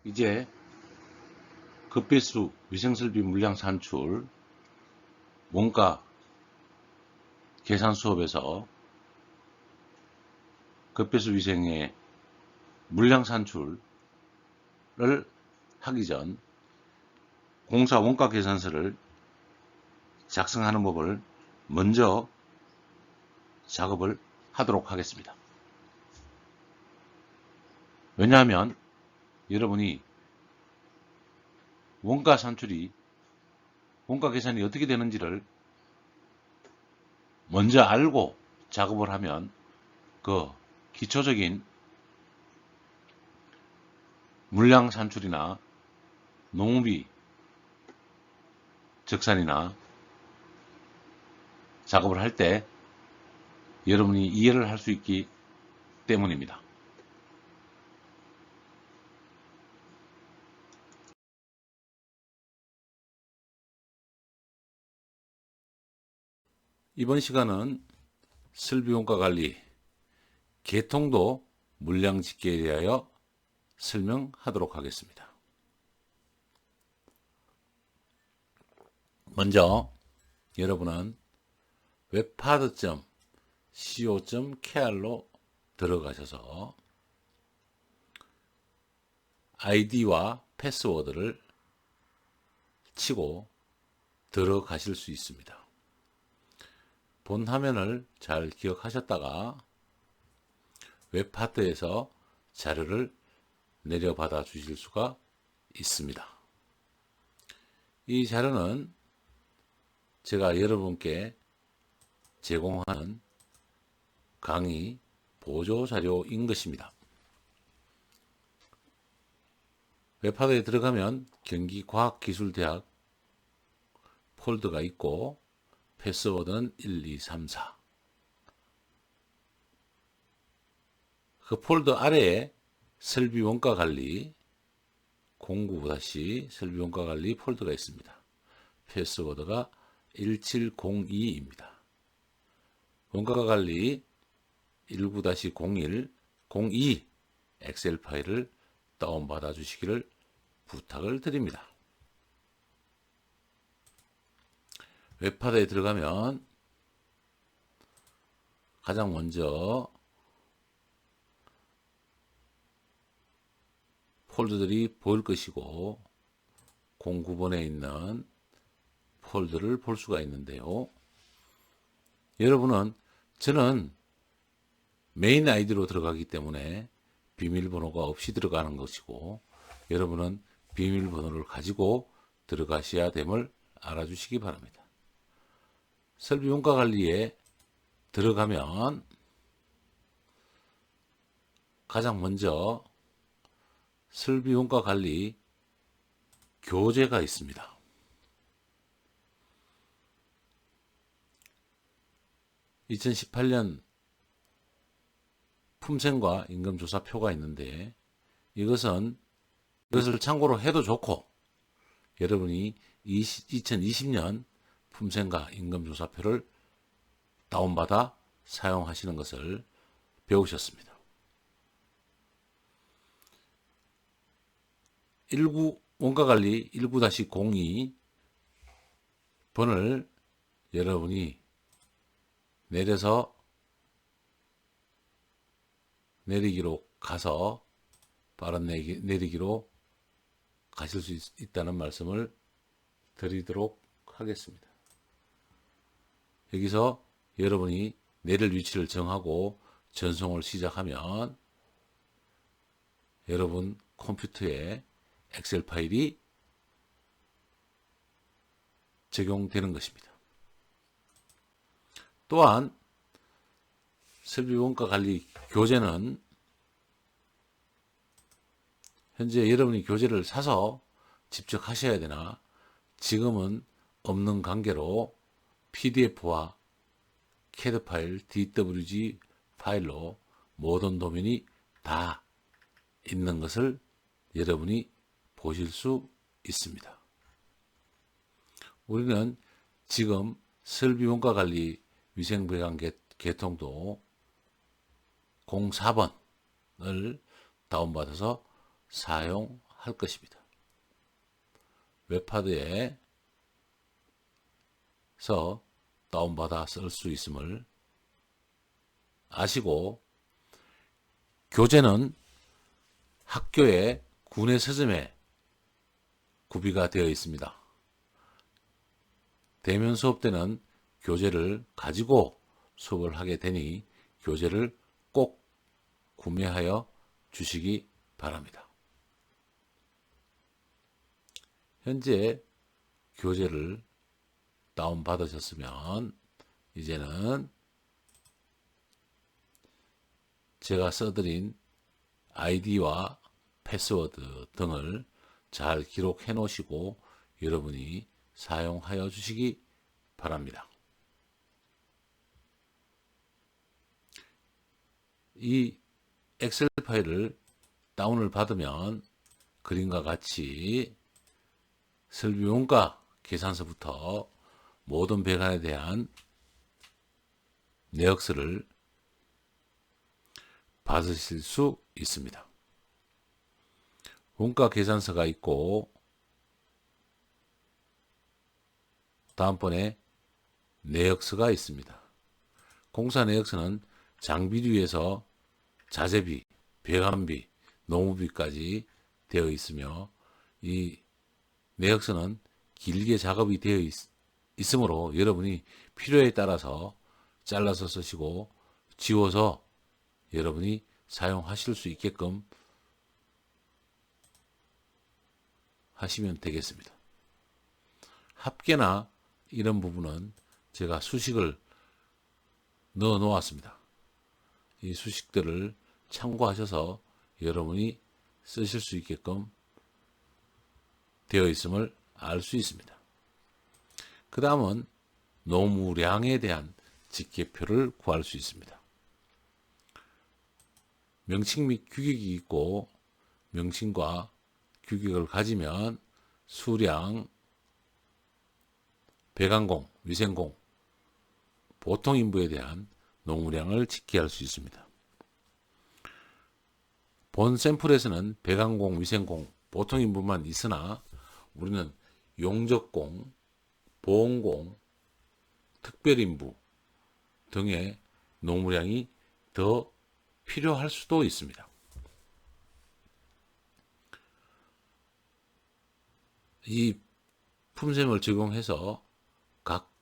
이제 급배수 위생설비 물량 산출 원가 계산 수업에서 급배수 위생의 물량 산출을 하기 전 공사 원가 계산서를 작성하는 법을 먼저 작업을 하도록 하겠습니다. 왜냐하면 여러분이 원가 계산이 어떻게 되는지를 먼저 알고 작업을 하면 그 기초적인 물량 산출이나 농업이 적산이나 작업을 할 때 여러분이 이해를 할 수 있기 때문입니다. 이번 시간은 설비원가 관리, 개통도 물량 집계에 대하여 설명하도록 하겠습니다. 먼저 여러분은 webpad.co.kr로 들어가셔서 아이디와 패스워드를 치고 들어가실 수 있습니다. 본 화면을 잘 기억하셨다가 웹파트에서 자료를 내려받아 주실 수가 있습니다. 이 자료는 제가 여러분께 제공하는 강의 보조 자료인 것입니다. 웹파트에 들어가면 경기과학기술대학 폴더가 있고 패스워드는 1, 2, 3, 4. 그 폴더 아래에 설비원가관리 09-설비원가관리 폴더가 있습니다. 패스워드가 1702입니다. 원가관리 19-01-02 엑셀 파일을 다운받아 주시기를 부탁을 드립니다. 웹파드에 들어가면 가장 먼저 폴더들이 보일 것이고 09번에 있는 폴더를 볼 수가 있는데요. 여러분은 저는 메인 아이디로 들어가기 때문에 비밀번호가 없이 들어가는 것이고 여러분은 비밀번호를 가지고 들어가셔야 됨을 알아주시기 바랍니다. 설비원가관리에 들어가면 가장 먼저 설비원가관리 교재가 있습니다. (2018년) 품생과 임금조사표가 있는데 이것을 참고로 해도 좋고 여러분이 2020년 품생과 임금조사표를 다운받아 사용하시는 것을 배우셨습니다. 19 원가관리 19-02 번을 여러분이 내려서 내리기로 가서 빠른 내리기로 가실 수 있다는 말씀을 드리도록 하겠습니다. 여기서 여러분이 내릴 위치를 정하고 전송을 시작하면 여러분 컴퓨터에 엑셀 파일이 적용되는 것입니다. 또한 설비원가관리 교재는 현재 여러분이 교재를 사서 직접 하셔야 되나 지금은 없는 관계로 PDF와 CAD 파일, DWG 파일로 모든 도면이 다 있는 것을 여러분이 보실 수 있습니다. 우리는 지금 설비원가관리 위생배관 개통도 04번을 다운받아서 사용하고 할 것입니다. 웹하드에서 다운받아 쓸 수 있음을 아시고, 교재는 학교의 구내 서점에 구비가 되어 있습니다. 대면 수업 때는 교재를 가지고 수업을 하게 되니 교재를 꼭 구매하여 주시기 바랍니다. 현재 교재를 다운받으셨으면 이제는 제가 써드린 아이디와 패스워드 등을 잘 기록해 놓으시고 여러분이 사용하여 주시기 바랍니다. 이 엑셀 파일을 다운을 받으면 그림과 같이 설비원가 계산서부터 모든 배관에 대한 내역서를 받으실 수 있습니다. 원가 계산서가 있고 다음번에 내역서가 있습니다. 공사 내역서는 장비류에서 자재비, 배관비, 노무비까지 되어 있으며 이 내역서는 길게 작업이 되어 있으므로 여러분이 필요에 따라서 잘라서 쓰시고 지워서 여러분이 사용하실 수 있게끔 하시면 되겠습니다. 합계나 이런 부분은 제가 수식을 넣어 놓았습니다. 이 수식들을 참고하셔서 여러분이 쓰실 수 있게끔 되어 있음을 알 수 있습니다. 그 다음은 노무량에 대한 직계표를 구할 수 있습니다. 명칭 및 규격이 있고 명칭과 규격을 가지면 수량, 배관공, 위생공, 보통 인부에 대한 노무량을 집계할 수 있습니다. 본 샘플에서는 배관공, 위생공, 보통 인부만 있으나 우리는 용접공, 보온공, 특별인부 등의 노무량이 더 필요할 수도 있습니다. 이 품셈을 적용해서 각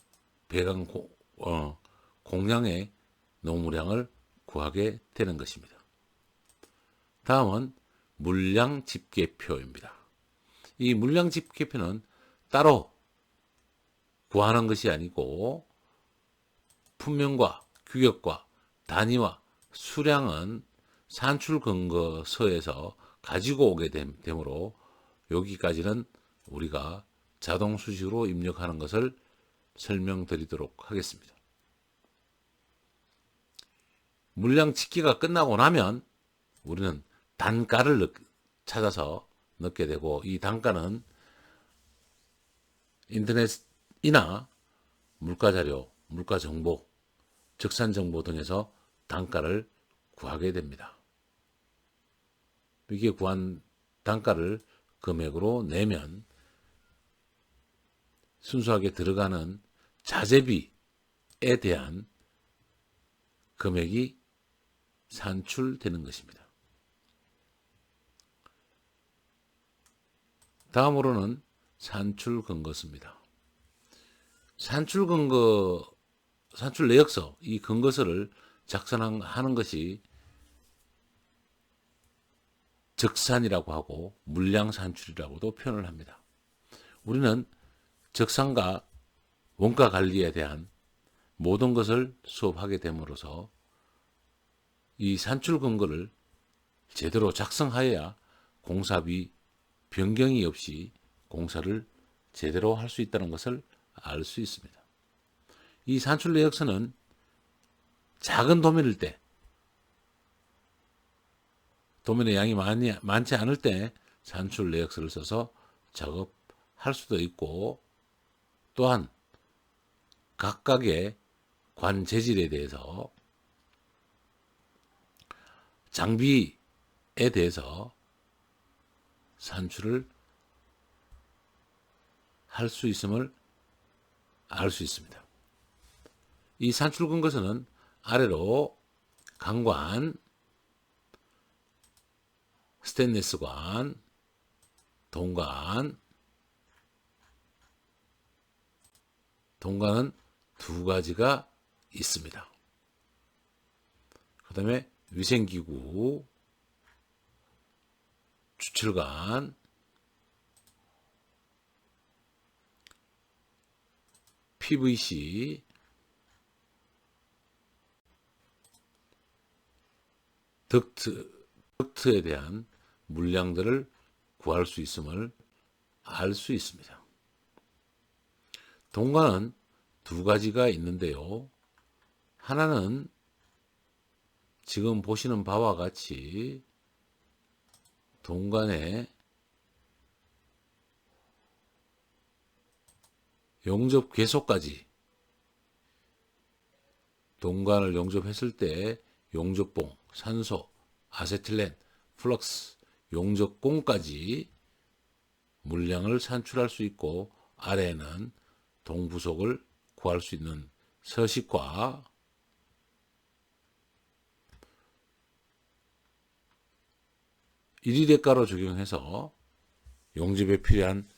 배관 공량의 노무량을 구하게 되는 것입니다. 다음은 물량 집계표입니다. 이 물량 집계표는 따로 구하는 것이 아니고 품명과 규격과 단위와 수량은 산출 근거서에서 가지고 오게 되므로 여기까지는 우리가 자동 수식으로 입력하는 것을 설명드리도록 하겠습니다. 물량 집계가 끝나고 나면 우리는 단가를 찾아서 넣게 되고 이 단가는 인터넷이나 물가자료, 물가정보, 적산정보 등에서 단가를 구하게 됩니다. 이게 구한 단가를 금액으로 내면 순수하게 들어가는 자재비에 대한 금액이 산출되는 것입니다. 다음으로는 산출 근거서입니다. 산출 내역서, 이 근거서를 작성하는 것이 적산이라고 하고 물량 산출이라고도 표현을 합니다. 우리는 적산과 원가 관리에 대한 모든 것을 수업하게 됨으로써 이 산출 근거를 제대로 작성하여야 공사비 변경이 없이 공사를 제대로 할 수 있다는 것을 알 수 있습니다. 이 산출 내역서는 작은 도면일 때, 도면의 양이 많지 않을 때 산출 내역서를 써서 작업할 수도 있고, 또한 각각의 관 재질에 대해서, 장비에 대해서 산출을 할 수 있음을 알 수 있습니다. 이 산출 근거선은 아래로 강관, 스테인리스관, 동관, 동관은 두 가지가 있습니다. 그 다음에 위생기구, 추출관, PVC, 덕트에 대한 물량들을 구할 수 있음을 알 수 있습니다. 동관은 두 가지가 있는데요. 하나는 지금 보시는 바와 같이 동관의 용접 괴소까지, 동관을 용접했을 때 용접봉, 산소, 아세틸렌, 플럭스, 용접공까지 물량을 산출할 수 있고, 아래에는 동부속을 구할 수 있는 서식과 일위대가로 적용해서 용접에 필요한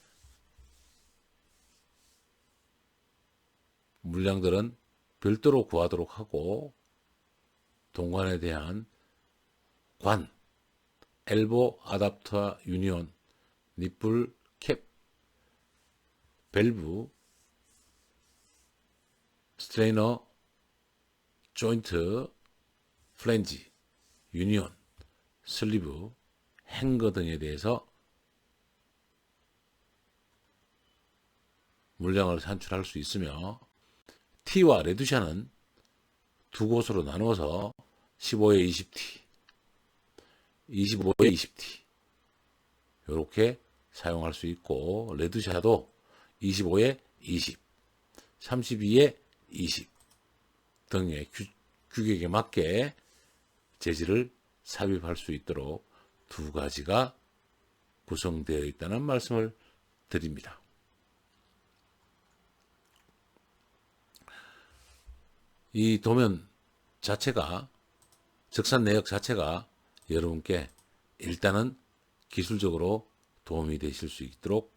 물량들은 별도로 구하도록 하고, 동관에 대한 관, 엘보 아답터 유니온, 니플 캡, 밸브, 스트레이너, 조인트, 플랜지, 유니온, 슬리브, 행거 등에 대해서 물량을 산출할 수 있으며, T와 레두샤는 두 곳으로 나누어서 15에 20T, 25에 20T 이렇게 사용할 수 있고, 레두샤도 25에 20, 32에 20 등의 규격에 맞게 재질을 삽입할 수 있도록 두 가지가 구성되어 있다는 말씀을 드립니다. 이 도면 자체가, 적산 내역 자체가 여러분께 일단은 기술적으로 도움이 되실 수 있도록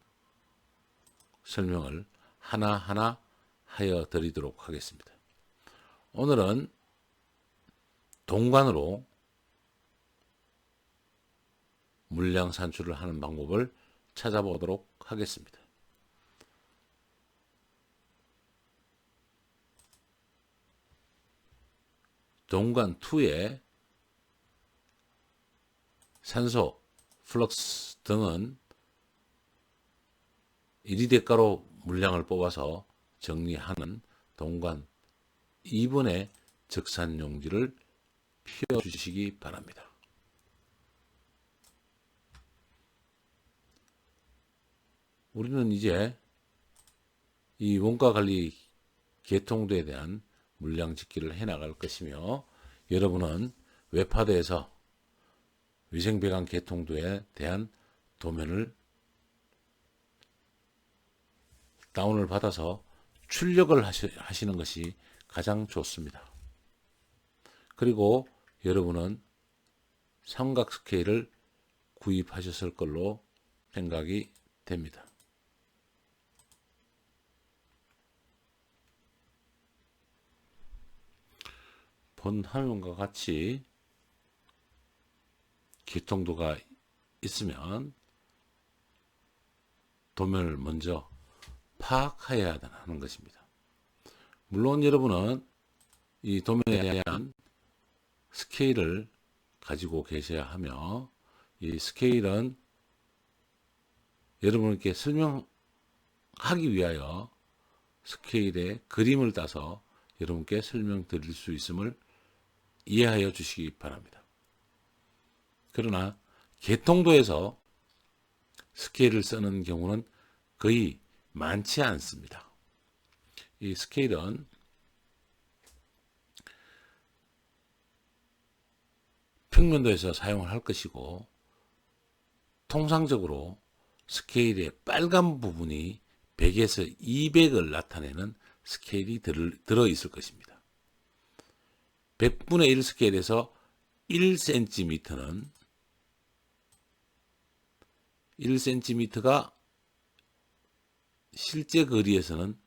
설명을 하나하나 하여 드리도록 하겠습니다. 오늘은 동관으로 물량 산출을 하는 방법을 찾아보도록 하겠습니다. 동관 2의 산소, 플럭스 등은 일위대가로 물량을 뽑아서 정리하는 동관 2번의 적산용지를 피워주시기 바랍니다. 우리는 이제 이 원가관리 개통도에 대한 물량 집계를 해나갈 것이며, 여러분은 웹하드에서 위생배관 개통도에 대한 도면을 다운을 받아서 출력을 하시는 것이 가장 좋습니다. 그리고 여러분은 삼각 스케일을 구입하셨을 걸로 생각이 됩니다. 본 화면과 같이 개통도가 있으면 도면을 먼저 파악해야 하는 것입니다. 물론 여러분은 이 도면에 대한 스케일을 가지고 계셔야 하며, 이 스케일은 여러분께 설명하기 위하여 스케일의 그림을 따서 여러분께 설명드릴 수 있음을 이해하여 주시기 바랍니다. 그러나 개통도에서 스케일을 쓰는 경우는 거의 많지 않습니다. 이 스케일은 평면도에서 사용을 할 것이고, 통상적으로 스케일의 빨간 부분이 100에서 200을 나타내는 스케일이 들어 있을 것입니다. 100분의 1 스케일에서 1cm는 1cm가 실제 거리에서는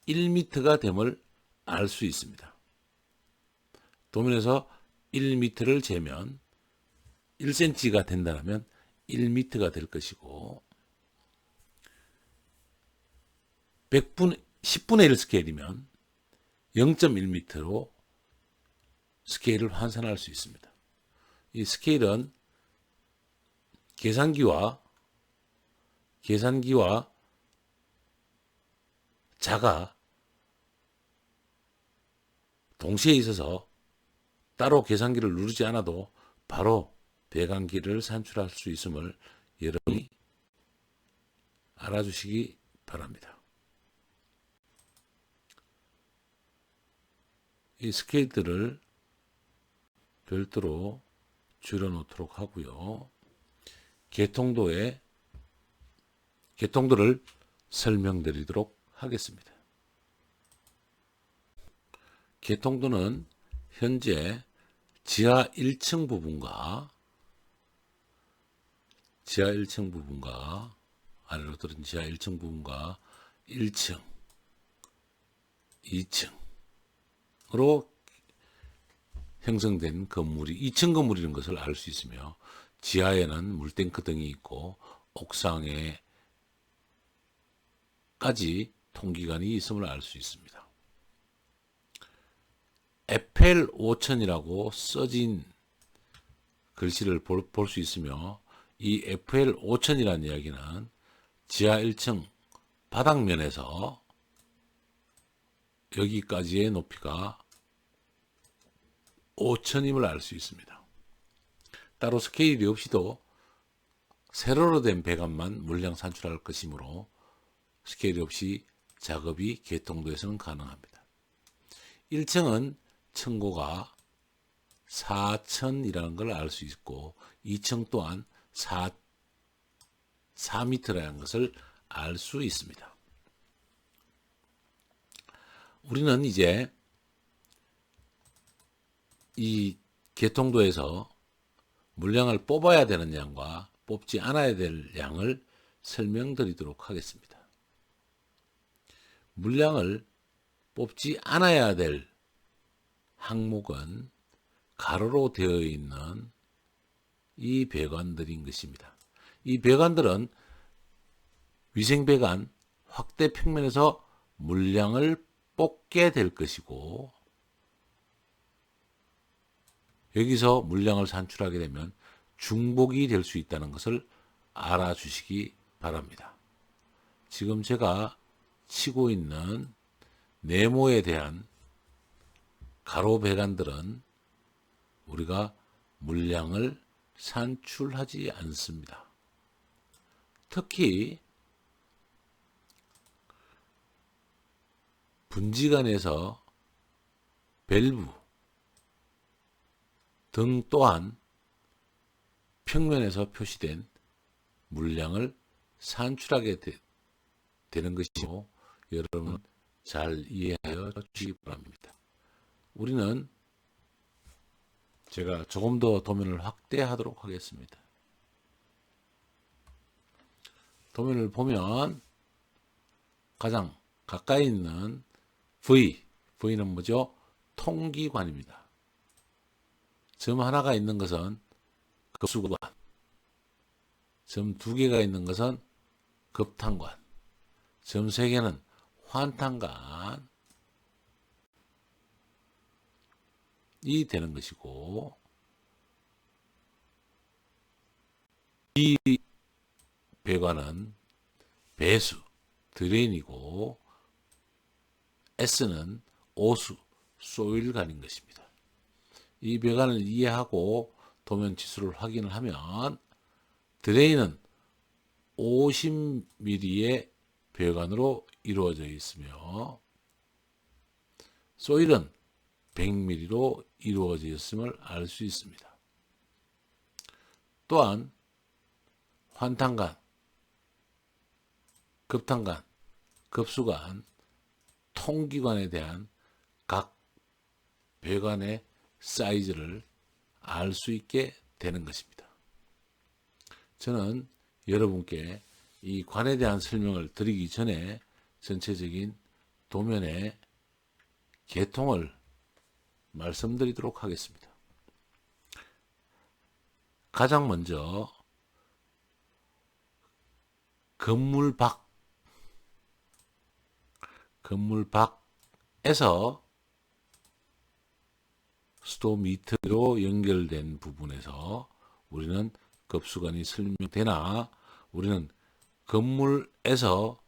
1m가 됨을 알 수 있습니다. 도면에서 1m를 재면 1cm가 된다면 1m가 될 것이고 10분의 1 스케일이면 0.1m로 스케일을 환산할 수 있습니다. 이 스케일은 계산기와 자가 동시에 있어서 따로 계산기를 누르지 않아도 바로 배관길을 산출할 수 있음을 여러분이 알아주시기 바랍니다. 이 스케일들을 별도로 줄여 놓도록 하고요. 개통도를 설명드리도록 하겠습니다. 개통도는 현재 지하 1층 부분과 아래로 들은 지하 1층 부분과 1층, 2층으로 형성된 건물이 2층 건물이라는 것을 알 수 있으며 지하에는 물탱크 등이 있고 옥상에까지 통기관이 있음을 알 수 있습니다. 에펠 5000이라고 써진 글씨를 볼 수 있으며 이 에펠 5000이라는 이야기는 지하 1층 바닥면에서 여기까지의 높이가 5000임을 알 수 있습니다. 따로 스케일이 없이도 세로로 된 배관만 물량 산출할 것이므로 스케일이 없이 작업이 개통도에서는 가능합니다. 1층은 층고가 4000이라는 걸 알 수 있고 2층 또한 4m라는 것을 알 수 있습니다. 우리는 이제 이 개통도에서 물량을 뽑아야 되는 양과 뽑지 않아야 될 양을 설명드리도록 하겠습니다. 물량을 뽑지 않아야 될 항목은 가로로 되어 있는 이 배관들인 것입니다. 이 배관들은 위생배관 확대 평면에서 물량을 뽑게 될 것이고 여기서 물량을 산출하게 되면 중복이 될 수 있다는 것을 알아주시기 바랍니다. 지금 제가 치고 있는 네모에 대한 가로 배관들은 우리가 물량을 산출하지 않습니다. 특히 분지관에서 밸브 등 또한 평면에서 표시된 물량을 산출하게 되는 것이고 여러분 잘 이해하여 주시기 바랍니다. 우리는 제가 조금 더 도면을 확대하도록 하겠습니다. 도면을 보면 가장 가까이 있는 V는 뭐죠? 통기관입니다. 점 하나가 있는 것은 급수관, 점 두 개가 있는 것은 급탄관, 점 세 개는 환탄관이 되는 것이고 이 배관은 배수, 드레인이고 S는 오수, 소일관인 것입니다. 이 배관을 이해하고 도면 지수를 확인을 하면 드레인은 50mm의 배관으로 이루어져 있으며 소일은 100mm로 이루어져 있음을 알 수 있습니다. 또한 환탄간, 급탄간, 급수간, 통기관에 대한 각 배관의 사이즈를 알 수 있게 되는 것입니다. 저는 여러분께 이 관에 대한 설명을 드리기 전에 전체적인 도면의 계통을 말씀드리도록 하겠습니다. 가장 먼저 건물 밖에서 수도미터로 연결된 부분에서 우리는 급수관이 설명되나, 우리는 건물에서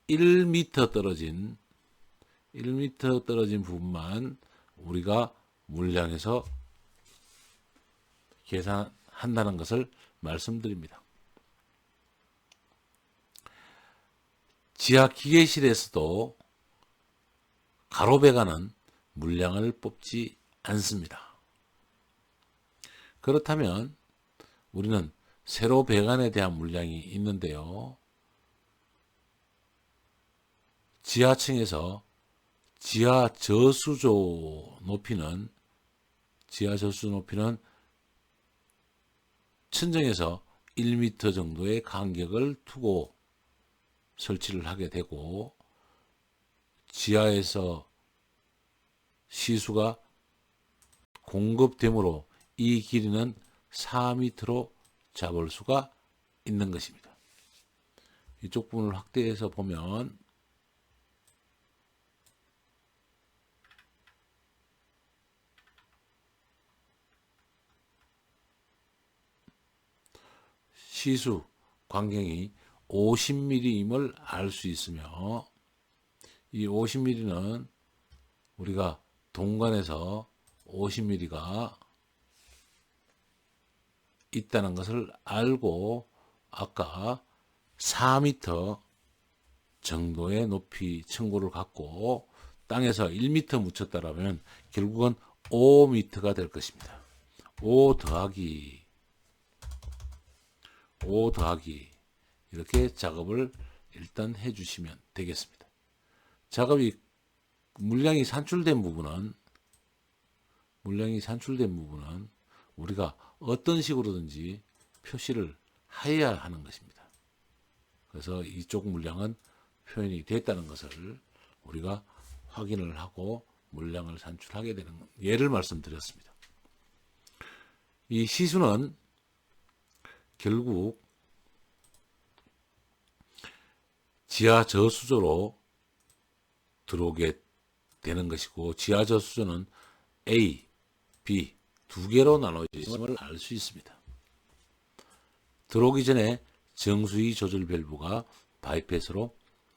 1m 떨어진 부분만 우리가 물량에서 계산한다는 것을 말씀드립니다. 지하 기계실에서도 가로배관은 물량을 뽑지 않습니다. 그렇다면 우리는 세로 배관에 대한 물량이 있는데요. 지하층에서 지하 저수조 높이는 천정에서 1m 정도의 간격을 두고 설치를 하게 되고, 지하에서 시수가 공급되므로 이 길이는 4m로 잡을 수가 있는 것입니다. 이쪽 부분을 확대해서 보면 시수 광경이 50mm임을 알 수 있으며, 이 50mm는 우리가 동관에서 50mm가 있다는 것을 알고, 아까 4m 정도의 높이 층고를 갖고 땅에서 1m 묻혔다라면 결국은 5m가 될 것입니다. 5 더하기 이렇게 작업을 일단 해주시면 되겠습니다. 작업이 물량이 산출된 부분은 우리가 어떤 식으로든지 표시를 해야 하는 것입니다. 그래서 이쪽 물량은 표현이 됐다는 것을 우리가 확인을 하고 물량을 산출하게 되는 예를 말씀드렸습니다. 이 시수는 결국 지하 저수조로 들어오게 되는 것이고, 지하 저수조는 A, B 두 개로 나눠져 있음을 알 수 있습니다. 들어오기 전에 정수위 조절 밸브가 바이패스로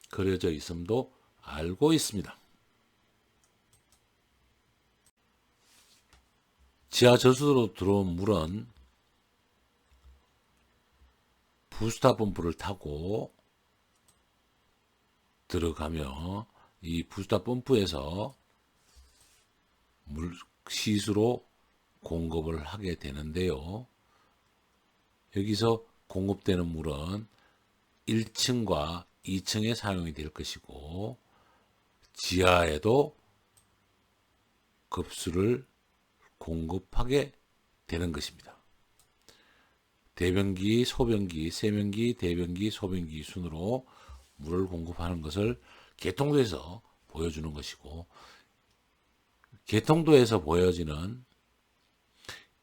그려져 있음도 알고 있습니다. 지하 저수조로 들어온 물은 부스터 펌프를 타고 들어가며, 이 부스터 펌프에서 시수로 공급을 하게 되는데요. 여기서 공급되는 물은 1층과 2층에 사용이 될 것이고, 지하에도 급수를 공급하게 되는 것입니다. 대변기, 소변기, 세면기, 대변기, 소변기 순으로 물을 공급하는 것을 개통도에서 보여주는 것이고, 개통도에서 보여지는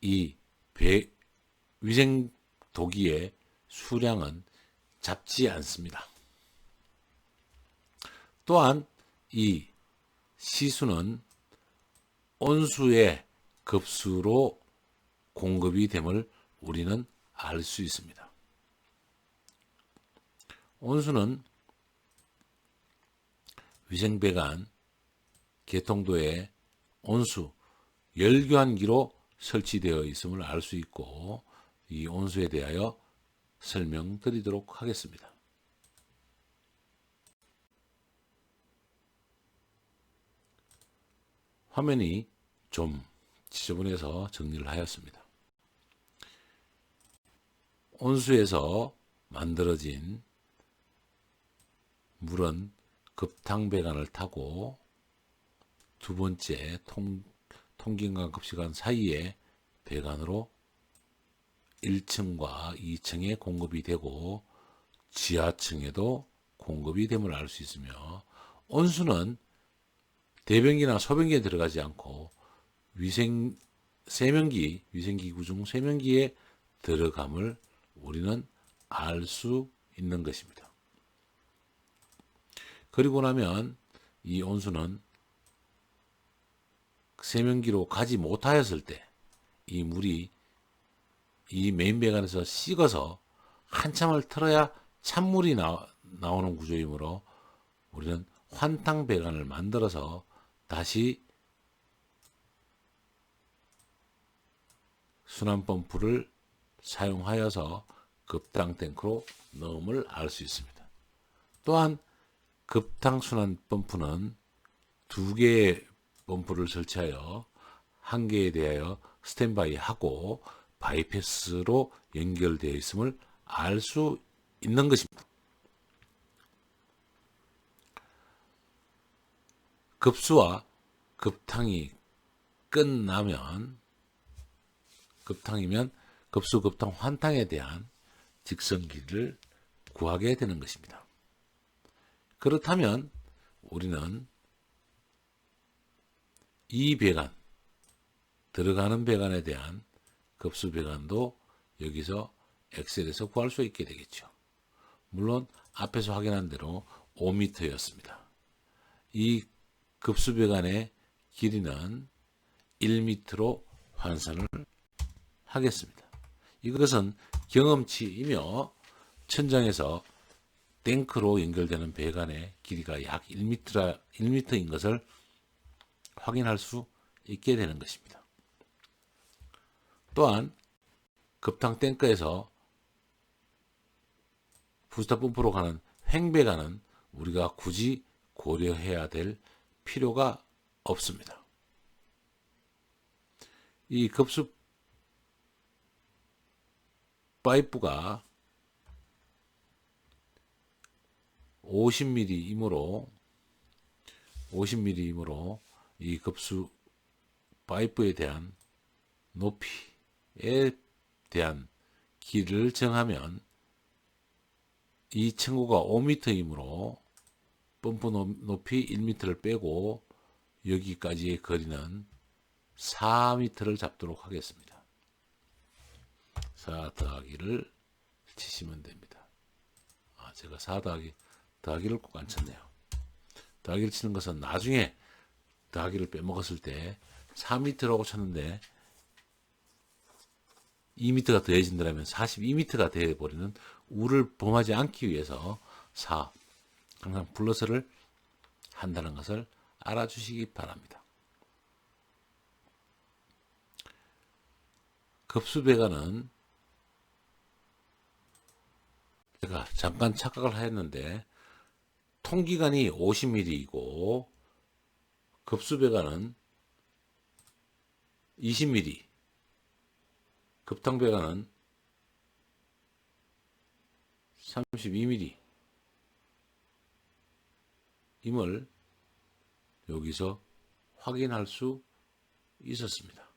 이 위생도기의 수량은 작지 않습니다. 또한 이 시수는 온수의 급수로 공급이 됨을 우리는 알 수 있습니다. 온수는 위생배관 개통도에 온수 열교환기로 설치되어 있음을 알 수 있고, 이 온수에 대하여 설명드리도록 하겠습니다. 화면이 좀 지저분해서 정리를 하였습니다. 온수에서 만들어진 물은 급탕배관을 타고 두 번째 통긴관 급시관 사이에 배관으로 1층과 2층에 공급이 되고 지하층에도 공급이 됨을 알 수 있으며, 온수는 대변기나 소변기에 들어가지 않고 위생기구 중 세면기에 들어감을 우리는 알 수 있는 것입니다. 그리고 나면 이 온수는 세면기로 가지 못하였을 때 이 물이 이 메인 배관에서 식어서 한참을 틀어야 찬물이 나오는 구조이므로 우리는 환탕 배관을 만들어서 다시 순환 펌프를 사용하여서 급탕 탱크로 넣음을 알 수 있습니다. 또한 급탕 순환 펌프는 두 개의 펌프를 설치하여 한 개에 대하여 스탠바이 하고 바이패스로 연결되어 있음을 알 수 있는 것입니다. 급수와 급탕이 끝나면, 급탕이면 급수, 급탕, 환탕에 대한 직선 길이를 구하게 되는 것입니다. 그렇다면 우리는 이 배관, 들어가는 배관에 대한 급수 배관도 여기서 엑셀에서 구할 수 있게 되겠죠. 물론 앞에서 확인한 대로 5m였습니다. 이 급수 배관의 길이는 1m로 환산을 하겠습니다. 이것은 경험치이며 천장에서 탱크로 연결되는 배관의 길이가 약 1m인 것을 확인할 수 있게 되는 것입니다. 또한 급탕 탱크에서 부스터 펌프로 가는 횡배관은 우리가 굳이 고려해야 될 필요가 없습니다. 이 급수 파이프가 50mm이므로 이 급수 파이프에 대한 높이에 대한 길이를 정하면 이 층고가 5m이므로 펌프 높이 1m를 빼고 여기까지의 거리는 4m를 잡도록 하겠습니다. 4 더하기를 치시면 됩니다. 제가 4 더하기를 꼭 안 쳤네요. 더하기를 치는 것은 나중에 더하기를 빼먹었을 때 4m라고 쳤는데 2m가 더해진다면 42m가 되어버리는 우를 범하지 않기 위해서 항상 플러스를 한다는 것을 알아주시기 바랍니다. 급수 배관은 제가 잠깐 착각을 했는데 통기관이 50mm이고 급수 배관은 20mm, 급탕 배관은 32mm 임을 여기서 확인할 수 있었습니다.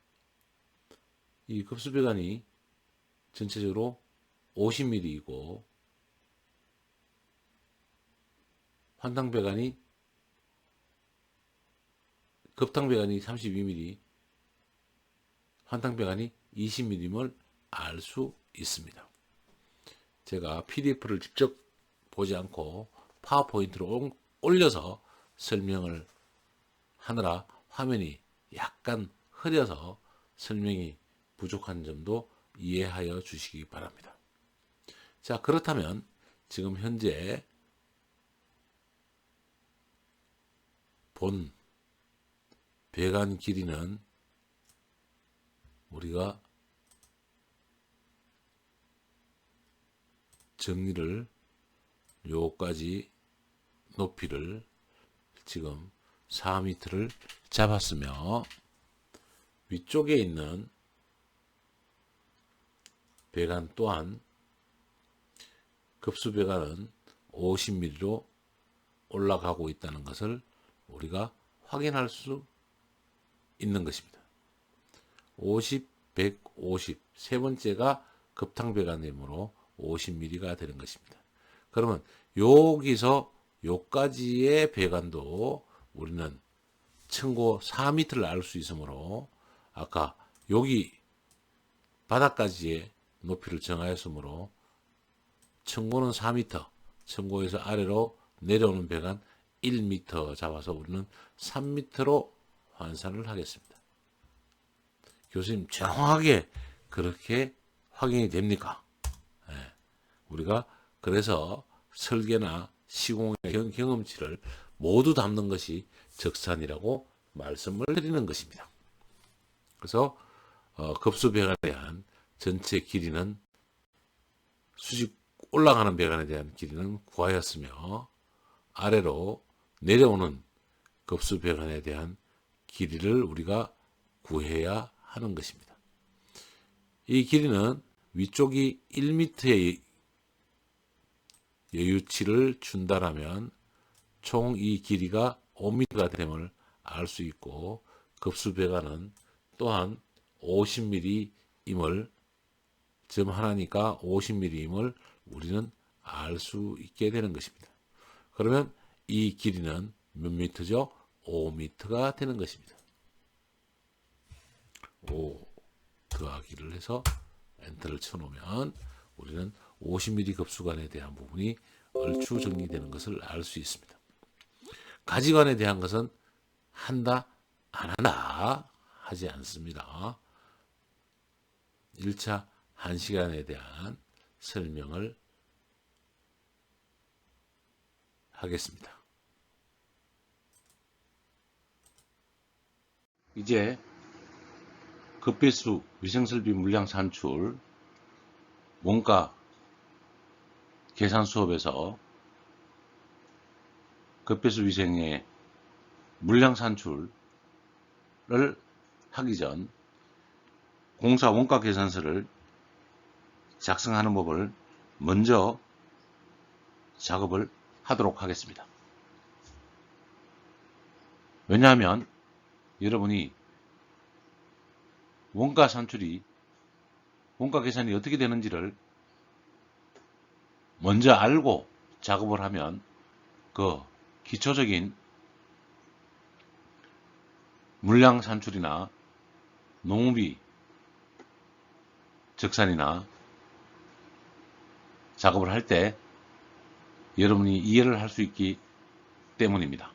이 급수 배관이 전체적으로 50mm이고 환탕 배관이 급탕 배관이 32mm, 환탕 배관이 20mm임을 알 수 있습니다. 제가 PDF를 직접 보지 않고 파워포인트로 올려서 설명을 하느라 화면이 약간 흐려서 설명이 부족한 점도 이해하여 주시기 바랍니다. 자, 그렇다면 지금 현재 본 배관 길이는 우리가 정리를 요까지 높이를 지금 4m를 잡았으며 위쪽에 있는 배관 또한 급수 배관은 50mm로 올라가고 있다는 것을 우리가 확인할 수 있는 것입니다. 50, 150, 세 번째가 급탕 배관되므로 50mm가 되는 것입니다. 그러면 여기서 요까지의 배관도 우리는 층고 4m를 알 수 있으므로 아까 여기 바닥까지의 높이를 정하였으므로 층고는 4m, 층고에서 아래로 내려오는 배관 1m 잡아서 우리는 3m로 환산을 하겠습니다. 교수님 정확하게 그렇게 확인이 됩니까? 네. 우리가 그래서 설계나 시공의 경험치를 모두 담는 것이 적산이라고 말씀을 드리는 것입니다. 그래서 급수 배관에 대한 전체 길이는 수직 올라가는 배관에 대한 길이는 구하였으며 아래로 내려오는 급수 배관에 대한 길이를 우리가 구해야 하는 것입니다. 이 길이는 위쪽이 1m의 여유치를 준다라면 총 이 길이가 5m가 됨을 알 수 있고 급수 배관은 또한 50mm임을 점 하나니까 50mm임을 우리는 알 수 있게 되는 것입니다. 그러면 이 길이는 몇 미터죠? 5m가 되는 것입니다. 5 더하기를 해서 엔터를 쳐놓으면 우리는 50mm 급수관에 대한 부분이 얼추 정리되는 것을 알 수 있습니다. 가지관에 대한 것은 한다, 안 한다 하지 않습니다. 1차 1시간에 대한 설명을 하겠습니다. 이제 급배수 위생설비 물량 산출 원가 계산 수업에서 급배수 위생의 물량 산출을 하기 전 공사 원가 계산서를 작성하는 법을 먼저 작업을 하도록 하겠습니다. 왜냐하면 여러분이 원가 산출이 원가 계산이 어떻게 되는지를 먼저 알고 작업을 하면 그 기초적인 물량 산출이나 농업이 적산이나 작업을 할 때 여러분이 이해를 할 수 있기 때문입니다.